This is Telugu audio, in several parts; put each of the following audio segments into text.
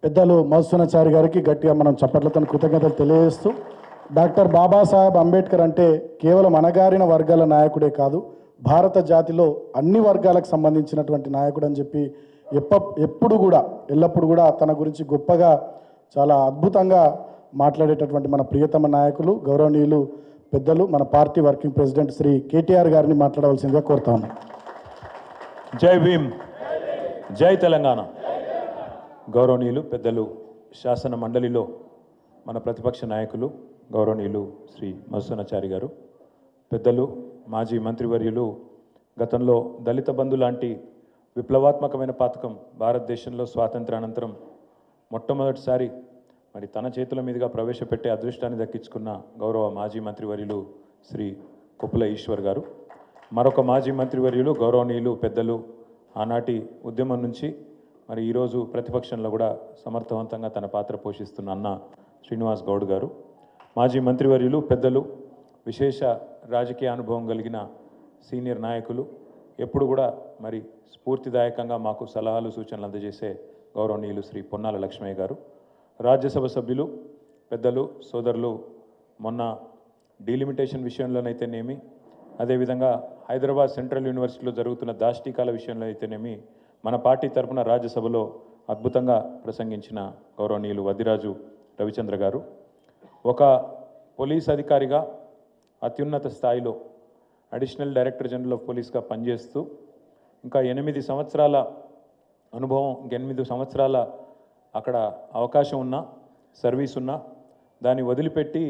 పెద్దలు మధుసూనాచారి గారికి గట్టిగా మనం చప్పట్లతో కృతజ్ఞతలు తెలియజేస్తూ, డాక్టర్ బాబాసాహెబ్ అంబేద్కర్ అంటే కేవలం అణగారిన వర్గాల నాయకుడే కాదు, భారత జాతిలో అన్ని వర్గాలకు సంబంధించినటువంటి నాయకుడు అని చెప్పి ఎప్పుడు కూడా ఎల్లప్పుడు కూడా తన గురించి గొప్పగా చాలా అద్భుతంగా మాట్లాడేటటువంటి మన ప్రియతమ నాయకులు గౌరవనీయులు పెద్దలు మన party working president Shri KTR గారిని మాట్లాడవలసిందిగా కోరుతా ఉన్నాను. జై భీమ్, జై తెలంగాణ. గౌరవనీయులు పెద్దలు శాసన మండలిలో మన ప్రతిపక్ష నాయకులు గౌరవనీయులు శ్రీ మధుసూనాచారి గారు, పెద్దలు మాజీ మంత్రివర్యులు, గతంలో దళిత బంధు లాంటి విప్లవాత్మకమైన పథకం భారతదేశంలో స్వాతంత్రానంతరం మొట్టమొదటిసారి మరి తన చేతుల మీదుగా ప్రవేశపెట్టే అదృష్టాన్ని దక్కించుకున్న గౌరవ మాజీ మంత్రివర్యులు శ్రీ కొప్పుల ఈశ్వర్ గారు, మరొక మాజీ మంత్రివర్యులు గౌరవనీయులు పెద్దలు ఆనాటి ఉద్యమం నుంచి మరి ఈరోజు ప్రతిపక్షంలో కూడా సమర్థవంతంగా తన పాత్ర పోషిస్తున్న అన్న శ్రీనివాస్ గౌడ్ గారు, మాజీ మంత్రివర్యులు పెద్దలు విశేష రాజకీయ అనుభవం కలిగిన సీనియర్ నాయకులు, ఎప్పుడు కూడా మరి స్ఫూర్తిదాయకంగా మాకు సలహాలు సూచనలు అందజేసే గౌరవనీయులు శ్రీ పొన్నాల లక్ష్మయ్య గారు, రాజ్యసభ సభ్యులు పెద్దలు సోదరులు, మొన్న డీలిమిటేషన్ విషయంలోనైతేనేమి, అదేవిధంగా హైదరాబాద్ సెంట్రల్ యూనివర్సిటీలో జరుగుతున్న దాష్టీకాల విషయంలో అయితేనేమి మన పార్టీ తరఫున రాజ్యసభలో అద్భుతంగా ప్రసంగించిన గౌరవనీయులు వద్దిరాజు రవిచంద్ర గారు, ఒక పోలీస్ అధికారిగా అత్యున్నత స్థాయిలో అడిషనల్ డైరెక్టర్ జనరల్ ఆఫ్ పోలీస్గా పనిచేస్తూ ఇంకా 8 సంవత్సరాల అనుభవం, 8 సంవత్సరాల అక్కడ అవకాశం ఉన్నా, సర్వీస్ ఉన్నా దాన్ని వదిలిపెట్టి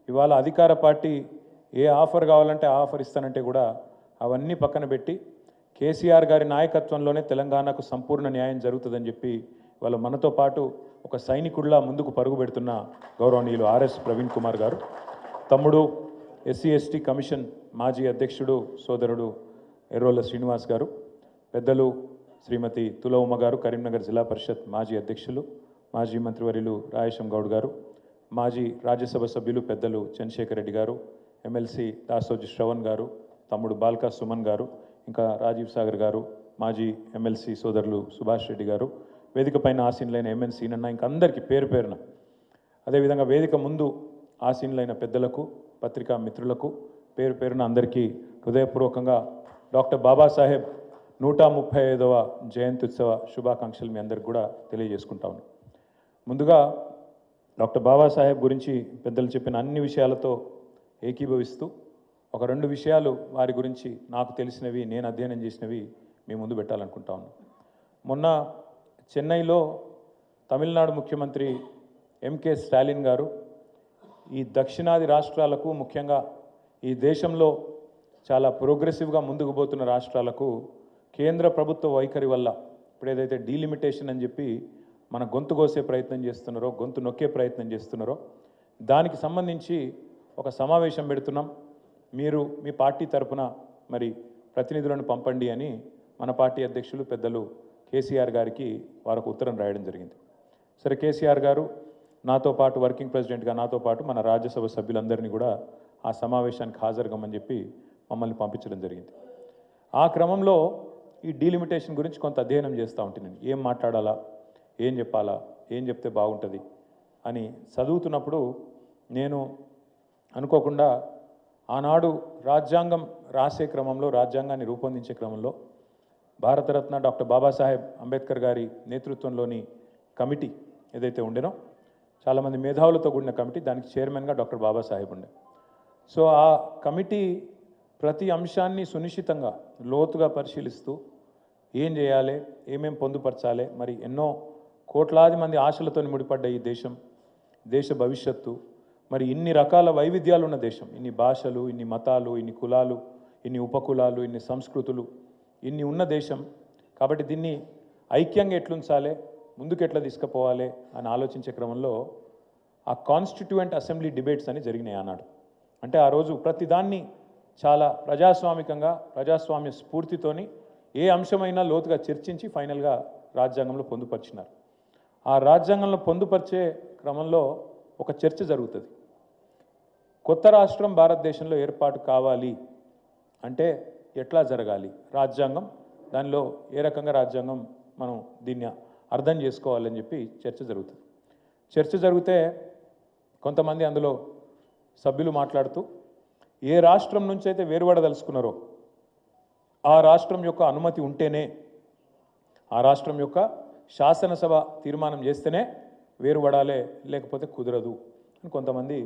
ఇవాళ అధికార పార్టీ ఏ ఆఫర్ కావాలంటే ఆ ఆఫర్ ఇస్తానంటే కూడా అవన్నీ పక్కన పెట్టి కేసీఆర్ గారి నాయకత్వంలోనే తెలంగాణకు సంపూర్ణ న్యాయం జరుగుతుందని చెప్పి వాళ్ళ మనతో పాటు ఒక సైనికుడిలా ముందుకు పరుగు పెడుతున్న గౌరవనీయులు ఆర్ఎస్ ప్రవీణ్ కుమార్ గారు, తమ్ముడు ఎస్సీ ఎస్టీ కమిషన్ మాజీ అధ్యక్షుడు సోదరుడు ఎర్రోల శ్రీనివాస్ గారు, పెద్దలు శ్రీమతి తుల ఉమ గారు, కరీంనగర్ జిల్లా పరిషత్ మాజీ అధ్యక్షులు, మాజీ మంత్రివర్యులు రాయేశం గౌడ్ గారు, మాజీ రాజ్యసభ సభ్యులు పెద్దలు చంద్రశేఖర్ రెడ్డి గారు, ఎమ్మెల్సీ దాసోజి శ్రవణ్ గారు, తమ్ముడు బాల్కా సుమన్ గారు, ఇంకా రాజీవ్ సాగర్ గారు, మాజీ ఎమ్మెల్సీ సోదరులు సుభాష్ రెడ్డి గారు, వేదిక పైన ఆసీనులైన ఎంఎన్సీ నన్న ఇంకా అందరికీ పేరు పేరున, అదేవిధంగా వేదిక ముందు ఆసీనులైన పెద్దలకు, పత్రికా మిత్రులకు పేరు పేరున అందరికీ హృదయపూర్వకంగా డాక్టర్ బాబాసాహెబ్ 135వ జయంతి ఉత్సవ శుభాకాంక్షలు మీ అందరికి కూడా తెలియజేసుకుంటా ఉన్నాను. ముందుగా డాక్టర్ బాబాసాహెబ్ గురించి పెద్దలు చెప్పిన అన్ని విషయాలతో ఏకీభవిస్తూ ఒక 2 విషయాలు వారి గురించి నాకు తెలిసినవి, నేను అధ్యయనం చేసినవి మీ ముందు పెట్టాలనుకుంటా ఉన్నాను. మొన్న చెన్నైలో తమిళనాడు ముఖ్యమంత్రి ఎంకే స్టాలిన్ గారు ఈ దక్షిణాది రాష్ట్రాలకు, ముఖ్యంగా ఈ దేశంలో చాలా ప్రోగ్రెసివ్గా ముందుకు పోతున్న రాష్ట్రాలకు కేంద్ర ప్రభుత్వ వైఖరి వల్ల ఇప్పుడు ఏదైతే డీలిమిటేషన్ అని చెప్పి మన గొంతు కోసే ప్రయత్నం చేస్తున్నారో, గొంతు నొక్కే ప్రయత్నం చేస్తున్నారో దానికి సంబంధించి ఒక సమావేశం పెడుతున్నాం, మీరు మీ పార్టీ తరఫున మరి ప్రతినిధులను పంపండి అని మన పార్టీ అధ్యక్షులు పెద్దలు కేసీఆర్ గారికి వారికి ఉత్తరం రాయడం జరిగింది. సరే, కేసీఆర్ గారు నాతో పాటు వర్కింగ్ ప్రెసిడెంట్గా నాతో పాటు మన రాజ్యసభ సభ్యులందరినీ కూడా ఆ సమావేశానికి హాజరుగమ్మని చెప్పి మమ్మల్ని పంపించడం జరిగింది. ఆ క్రమంలో ఈ డీలిమిటేషన్ గురించి కొంత అధ్యయనం చేస్తూ ఉంటున్నాను. ఏం మాట్లాడాలా, ఏం చెప్పాలా, ఏం చెప్తే బాగుంటుంది అని చదువుతున్నప్పుడు నేను అనుకోకుండా ఆనాడు రాజ్యాంగం రాసే క్రమంలో, రాజ్యాంగాన్ని రూపొందించే క్రమంలో భారతరత్న డాక్టర్ బాబాసాహెబ్ అంబేద్కర్ గారి నేతృత్వంలోని కమిటీ ఏదైతే ఉండేనో, చాలామంది మేధావులతో కూడిన కమిటీ, దానికి చైర్మన్గా డాక్టర్ బాబాసాహెబ్ ఉండే. సో ఆ కమిటీ ప్రతి అంశాన్ని సునిశ్చితంగా లోతుగా పరిశీలిస్తూ ఏం చేయాలి, ఏమేం పొందుపరచాలి, మరి ఎన్నో కోట్లాది మంది ఆశలతో ముడిపడ్డ ఈ దేశం, దేశ భవిష్యత్తు, మరి ఇన్ని రకాల వైవిధ్యాలు ఉన్న దేశం, ఇన్ని భాషలు, ఇన్ని మతాలు, ఇన్ని కులాలు, ఇన్ని ఉపకులాలు, ఇన్ని సంస్కృతులు, ఇన్ని ఉన్న దేశం కాబట్టి దీన్ని ఐక్యంగా ఎట్లుంచాలి, ముందుకు ఎట్లా తీసుకుపోవాలి అని ఆలోచించే క్రమంలో ఆ కాన్స్టిట్యూయెంట్ అసెంబ్లీ డిబేట్స్ అని జరిగినాయి ఆనాడు. అంటే ఆ రోజు ప్రతిదాన్ని చాలా ప్రజాస్వామికంగా, ప్రజాస్వామ్య స్ఫూర్తితోని ఏ అంశమైనా లోతుగా చర్చించి ఫైనల్గా రాజ్యాంగంలో పొందుపరిచినారు. ఆ రాజ్యాంగంలో పొందుపరిచే క్రమంలో ఒక చర్చ జరుగుతుంది. కొత్త రాష్ట్రం భారతదేశంలో ఏర్పాటు కావాలి అంటే ఎట్లా జరగాలి, రాజ్యాంగం దానిలో ఏ రకంగా రాజ్యాంగం మనం దీన్ని అర్థం చేసుకోవాలని చెప్పి చర్చ జరుగుతుంది. చర్చ జరిగితే కొంతమంది అందులో సభ్యులు మాట్లాడుతూ ఏ రాష్ట్రం నుంచి అయితే వేరుపడదలుచుకున్నారో ఆ రాష్ట్రం యొక్క అనుమతి ఉంటేనే, ఆ రాష్ట్రం యొక్క శాసనసభ తీర్మానం చేస్తేనే వేరుపడాలే, లేకపోతే కుదరదు అని కొంతమంది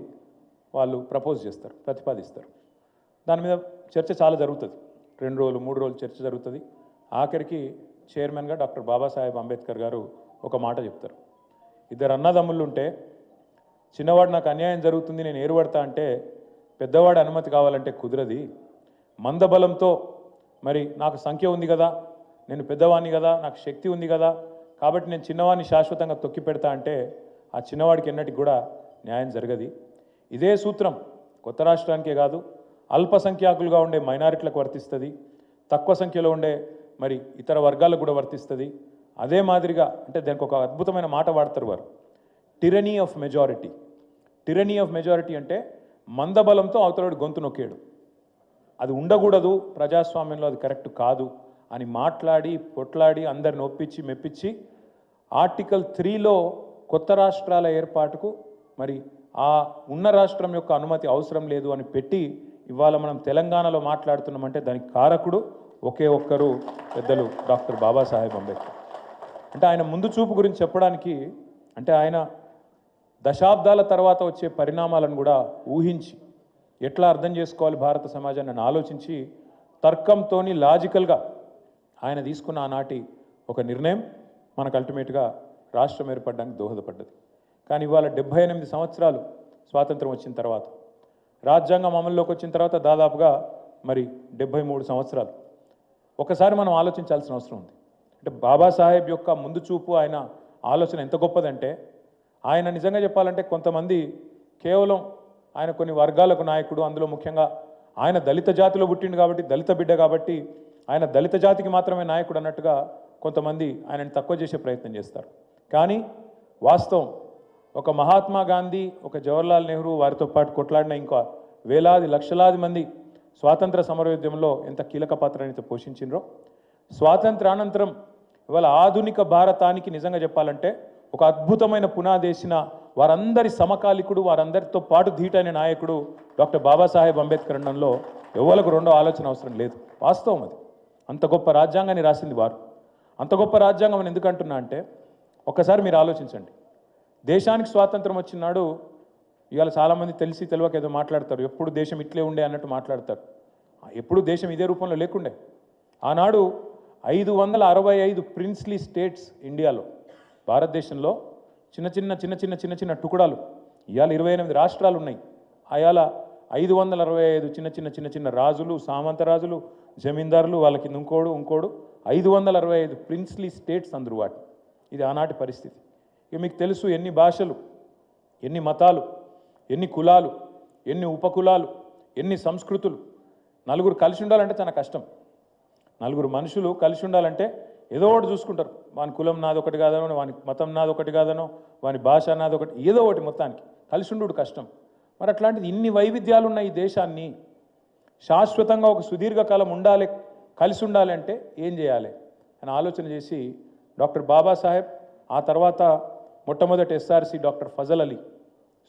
వాళ్ళు ప్రపోజ్ చేస్తారు, ప్రతిపాదిస్తారు. దాని మీద చర్చ చాలా జరుగుతుంది. 2 రోజులు 3 రోజులు చర్చ జరుగుతుంది. ఆఖరికి చైర్మన్గా డాక్టర్ బాబాసాహెబ్ అంబేద్కర్ గారు ఒక మాట చెప్తారు. 2 అన్నదమ్ముళ్ళు ఉంటే చిన్నవాడు నాకు అన్యాయం జరుగుతుంది నేను ఏరుపడతా అంటే పెద్దవాడి అనుమతి కావాలంటే కుదరది. మందబలంతో మరి నాకు సంఖ్య ఉంది కదా, నేను పెద్దవాడిని కదా, నాకు శక్తి ఉంది కదా, కాబట్టి నేను చిన్నవాడిని శాశ్వతంగా తొక్కి పెడతా అంటే ఆ చిన్నవాడికి ఎన్నటికి కూడా న్యాయం జరగది. ఇదే సూత్రం కొత్త రాష్ట్రానికే కాదు, అల్పసంఖ్యాకులుగా ఉండే మైనారిటీలకు వర్తిస్తుంది, తక్కువ సంఖ్యలో ఉండే మరి ఇతర వర్గాలకు కూడా వర్తిస్తుంది. అదే మాదిరిగా అంటే దానికి ఒక అద్భుతమైన మాట వాడతారు వారు, టిరనీ ఆఫ్ మెజారిటీ. టిరనీ ఆఫ్ మెజారిటీ అంటే మందబలంతో అవతలడు గొంతు నొక్కేడు, అది ఉండకూడదు, ప్రజాస్వామ్యంలో అది కరెక్ట్ కాదు అని మాట్లాడి పొట్లాడి అందరిని ఒప్పించి మెప్పించి ఆర్టికల్ 3లో కొత్త రాష్ట్రాల ఏర్పాటుకు మరి ఆ ఉన్న రాష్ట్రం యొక్క అనుమతి అవసరం లేదు అని పెట్టి ఇవాళ మనం తెలంగాణలో మాట్లాడుతున్నామంటే దానికి కారకుడు ఒకే ఒక్కరు, పెద్దలు డాక్టర్ బాబాసాహెబ్ అంబేద్కర్. అంటే ఆయన ముందు చూపు గురించి చెప్పడానికి, అంటే ఆయన దశాబ్దాల తర్వాత వచ్చే పరిణామాలను కూడా ఊహించి ఎట్లా అర్థం చేసుకోవాలి భారత సమాజాన్ని ఆలోచించి తర్కంతో లాజికల్గా ఆయన తీసుకున్న ఆనాటి ఒక నిర్ణయం మనకు అల్టిమేట్గా రాష్ట్రం ఏర్పడడానికి దోహదపడ్డది. కానీ ఇవాళ 78 సంవత్సరాలు స్వాతంత్రం వచ్చిన తర్వాత, రాజ్యాంగం అమల్లోకి వచ్చిన తర్వాత దాదాపుగా మరి 73 సంవత్సరాలు. ఒకసారి మనం ఆలోచించాల్సిన అవసరం ఉంది. అంటే బాబాసాహెబ్ యొక్క ముందు చూపు, ఆయన ఆలోచన ఎంత గొప్పదంటే, ఆయన నిజంగా చెప్పాలంటే కొంతమంది కేవలం ఆయన కొన్ని వర్గాలకు నాయకుడు, అందులో ముఖ్యంగా ఆయన దళిత జాతిలో పుట్టిండు కాబట్టి, దళిత బిడ్డ కాబట్టి ఆయన దళిత జాతికి మాత్రమే నాయకుడు అన్నట్టుగా కొంతమంది ఆయనని తక్కువ చేసే ప్రయత్నం చేస్తారు. కానీ వాస్తవం ఒక మహాత్మా గాంధీ, ఒక జవహర్లాల్ నెహ్రూ, వారితో పాటు కొట్లాడిన ఇంకా వేలాది లక్షలాది మంది స్వాతంత్ర సమరోద్యమంలో ఎంత కీలక పాత్రనైతే పోషించిండ్రో, స్వాతంత్రానంతరం ఇవాళ ఆధునిక భారతానికి నిజంగా చెప్పాలంటే ఒక అద్భుతమైన పునాదేసిన వారందరి సమకాలికుడు, వారందరితో పాటు ధీటైన నాయకుడు డాక్టర్ బాబాసాహెబ్ అంబేద్కర్ అనడంలో ఎవరికి రెండో ఆలోచన అవసరం లేదు. వాస్తవం అది. అంత గొప్ప రాజ్యాంగాన్ని రాసింది వారు. అంత గొప్ప రాజ్యాంగం అని ఎందుకంటున్నా అంటే, ఒక్కసారి మీరు ఆలోచించండి. దేశానికి స్వాతంత్రం వచ్చినాడు ఇవాళ చాలామంది తెలిసి తెలియక ఏదో మాట్లాడతారు, ఎప్పుడు దేశం ఇట్లే ఉండే అన్నట్టు మాట్లాడతారు. ఎప్పుడు దేశం ఇదే రూపంలో లేకుండే. ఆనాడు 565 ప్రిన్స్లీ స్టేట్స్ ఇండియాలో, భారతదేశంలో చిన్న చిన్న టుకుడాలు. ఇవాళ 28 రాష్ట్రాలు ఉన్నాయి. అయాల 565 చిన్న చిన్న రాజులు, సామంత రాజులు, జమీందారులు, వాళ్ళ కింద ఇంకోడు 565 ప్రిన్స్లీ స్టేట్స్ అందరు వాటి. ఇది ఆనాటి పరిస్థితి. ఇక మీకు తెలుసు ఎన్ని భాషలు, ఎన్ని మతాలు, ఎన్ని కులాలు, ఎన్ని ఉపకులాలు, ఎన్ని సంస్కృతులు. నలుగురు కలిసి ఉండాలంటే చాలా కష్టం. నలుగురు మనుషులు కలిసి ఉండాలంటే ఏదో ఒకటి చూసుకుంటారు. వాని కులం నాది ఒకటి కాదనో, వాని మతం నాది ఒకటి కాదనో, వాని భాష నాది ఒకటి, ఏదో ఒకటి మొత్తానికి కలిసి ఉండు కష్టం. మరి అట్లాంటిది ఇన్ని వైవిధ్యాలు ఉన్న ఈ దేశాన్ని శాశ్వతంగా ఒక సుదీర్ఘకాలం ఉండాలి, కలిసి ఉండాలి అంటే ఏం చేయాలి అని ఆలోచన చేసి డాక్టర్ బాబాసాహెబ్, ఆ తర్వాత మొట్టమొదటి SRC doctor Fazal Ali,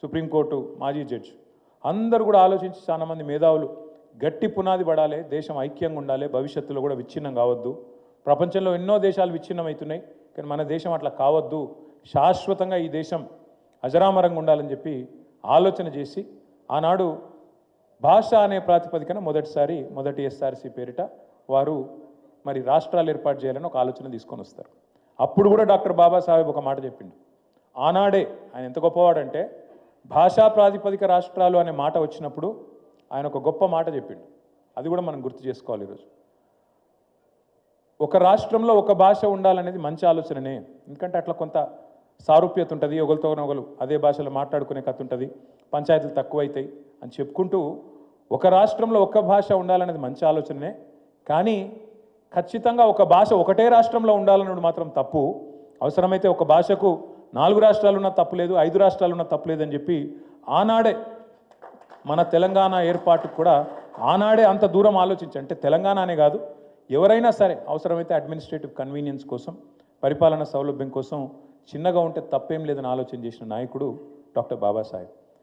supreme court మాజీ జడ్జి, అందరూ కూడా ఆలోచించి చాలామంది మేధావులు గట్టి పునాది పడాలి, దేశం ఐక్యంగా ఉండాలి, భవిష్యత్తులో కూడా విచ్ఛిన్నం కావద్దు. ప్రపంచంలో ఎన్నో దేశాలు విచ్ఛిన్నం అవుతున్నాయి, కానీ మన దేశం అట్లా కావద్దు, శాశ్వతంగా ఈ దేశం అజరామరంగా ఉండాలని చెప్పి ఆలోచన చేసి ఆనాడు భాష అనే ప్రాతిపదికన మొదటి ఎస్ఆర్సి పేరిట వారు మరి రాష్ట్రాలు ఏర్పాటు చేయాలని ఒక ఆలోచన తీసుకొని వస్తారు. అప్పుడు కూడా డాక్టర్ బాబాసాహెబ్ ఒక మాట చెప్పిండు. ఆనాడే ఆయన ఎంత గొప్పవాడంటే, భాషా ప్రాతిపదిక రాష్ట్రాలు అనే మాట వచ్చినప్పుడు ఆయన ఒక గొప్ప మాట చెప్పిండు. అది కూడా మనం గుర్తు చేసుకోవాలి ఈరోజు. ఒక రాష్ట్రంలో ఒక భాష ఉండాలనేది మంచి ఆలోచననే, ఎందుకంటే అట్లా కొంత సారూప్యత ఉంటుంది, ఒకరితో ఒకరు అదే భాషలో మాట్లాడుకునే కథ ఉంటుంది, పంచాయతీలు తక్కువైతాయి అని చెప్పుకుంటూ ఒక రాష్ట్రంలో ఒక భాష ఉండాలనేది మంచి ఆలోచననే. కానీ ఖచ్చితంగా ఒక భాష ఒకటే రాష్ట్రంలో ఉండాలన్నది మాత్రం తప్పు. అవసరమైతే ఒక భాషకు 4 రాష్ట్రాలున్నా తప్పులేదు, 5 రాష్ట్రాలున్నా తప్పులేదు అని చెప్పి ఆనాడే మన తెలంగాణ ఏర్పాటుకు కూడా ఆనాడే అంత దూరం ఆలోచించి, అంటే తెలంగాణ అనే కాదు, ఎవరైనా సరే అవసరమైతే అడ్మినిస్ట్రేటివ్ కన్వీనియన్స్ కోసం పరిపాలన సౌలభ్యం కోసం చిన్నగా ఉంటే తప్పేం లేదని ఆలోచన చేసిన నాయకుడు డాక్టర్ బాబాసాహెబ్.